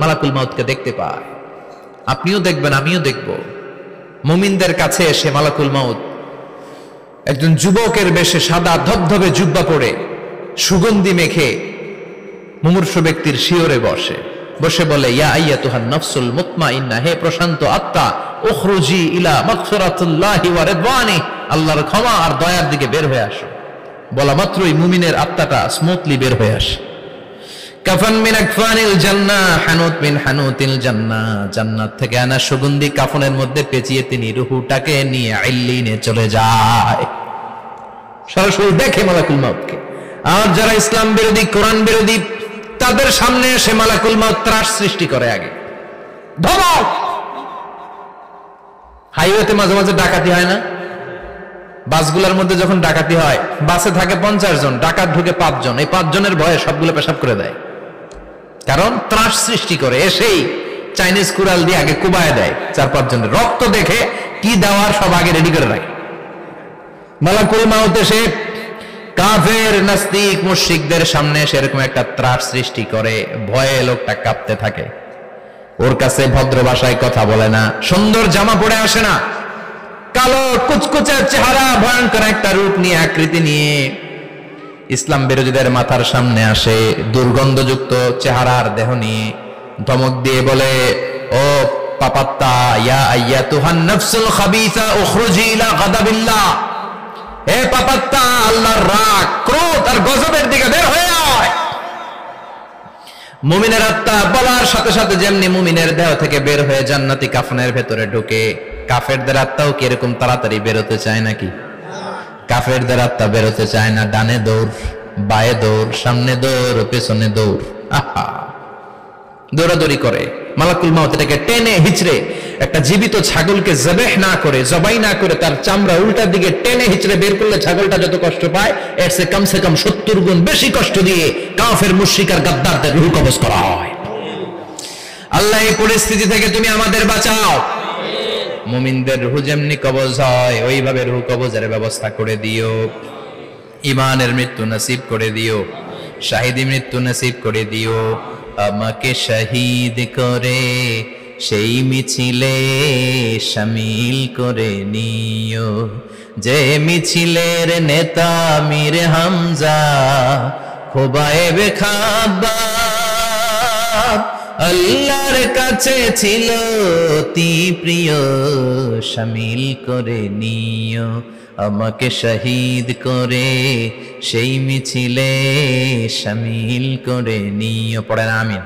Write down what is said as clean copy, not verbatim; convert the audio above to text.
মালাকুল মাউতকে দেখতে পায়। আপনিও দেখবেন, আমিও দেখব। মুমিনদের কাছে এসে মালাকুল মাউত একজন যুবকের বেশে সাদা ধবধবে জুব্বা পরে সুগন্ধি মেখে মুমূর্ষু ব্যক্তির শিয়রে বসে বলে, ইয়া আইয়াতুহান নাফসুল মুতমাইন্নাহ, হে প্রশান্ত আত্মা, উখরুজি ইলা মাগফিরাতুল্লাহি ওয়া রিদওয়ানি, আল্লাহর ক্ষমা আর দয়ার দিকে বের হয়ে আসো। বলা মাত্রই মুমিনের আত্মাটা স্মুথলি বের হয়ে আসে। কাফান মিন আকফানিল জান্নাহ, হানুত মিন হানুতিল জান্নাহ, জান্নাত থেকে আনা সুগন্ধি কাফনের মধ্যে পেঁচিয়ে তিনি রূহটাকে নিয়ে ইল্লিনে চলে যায়। সরাসরি দেখে মালাকুল মাউতকে। আর যারা ইসলাম বিরোধী, কোরআন বিরোধী, তাদের সামনে এসে মালাকুল মাউত ত্রাস সৃষ্টি করে। আগে ধমক। হাইওয়েতে মাঝে মাঝে ডাকাতি হয় না? বাসগুলোর মধ্যে যখন ডাকাতি হয়, বাসে থাকে 50 জন, ডাকাত ঢুকে 5 জন। এই 5 জনের ভয়ে সবগুলো পেশাব করে দেয়, কারণ ত্রাস সৃষ্টি করে। এসেই চাইনিজ কুড়াল দিয়ে আগে কুবায় দেয় 4-5 জনের। রক্ত দেখে কি দেওয়ার সব আগে রেডি করে রাখে। মালাকুল মাউত এসে কাফের, নাস্তিক, মুশরিকদের সামনে সেরকম একটা ত্রাস সৃষ্টি করে। ভয়ে লোকটা কাঁপতে থাকে। ওর কাছে ভদ্র ভাষায় কথা বলে না, সুন্দর জামা পরে আসে না, কালো কুচকুচে চেহারা, ভয়ঙ্কর একটা রূপ নিয়ে, আকৃতি নিয়ে ইসলাম বিরোধীদের মাথার সামনে আসে। দুর্গন্ধযুক্ত চেহারার দেহ নিয়ে ধমক দিয়ে বলে, ও পাপাত্তা, ইয়া আইয়াতুহান নাফসুল খাবিসা উখরুজি ইলা গাদাবিল্লাহ, হে পাপাত্তা, আল্লাহর রাগ, ক্রোধ আর গজবের দিকে বের হয়ে আয়। মুমিনের আত্মা বলার সাথে সাথে যেমনি মুমিনের দেহ থেকে বের হয়ে জান্নাতি কাফনের ভেতরে ঢুকে, কাফেরদের আত্মাও কি এরকম তাড়াতাড়ি বেরোতে চায় নাকি? কাফেরদের আত্মা বেরোতে চায় না। ডানে দৌড়, বায়ে দৌড়, সামনে দৌড়, পেছনে দৌড়, আহা, দৌড়াদৌড়ি করে। মালাকুল মাউত এটাকে টেনে হিচড়ে, একটা জীবিত ছাগলকে জবাই না করে তার চামড়া উল্টার দিকে টেনে হিচড়ে বের করলে ছাগলটা যত কষ্ট পায়, এর চেয়ে কমসে কম 70 গুণ বেশি কষ্ট দিয়ে কাফের, মুশরিক আর গাদ্দারদের রূহ কবজ করা হয়। আল্লাহ এই পরিস্থিতি থেকে তুমি আমাদের বাঁচাও। মুমিনদের রূহ যেমনি কবজ হয়, ওইভাবে রূহ কবজের ব্যবস্থা করে দিও। ইমানের মৃত্যু নসিব করে দিও, শাহিদি মৃত্যু নসিব করে দিও। আমাকে শহীদ করে সেই মিছিলে শামিল করে নিও, যে মিছিলের নেতা মীর হামজা, খোবায়েবে খাব্বাব, আল্লাহর কাছে ছিল অতি প্রিয়, শামিল করে নিও। আমাকে শহীদ করে সেই মিছিলে শামিল করে নিও। পড়েন আমিন।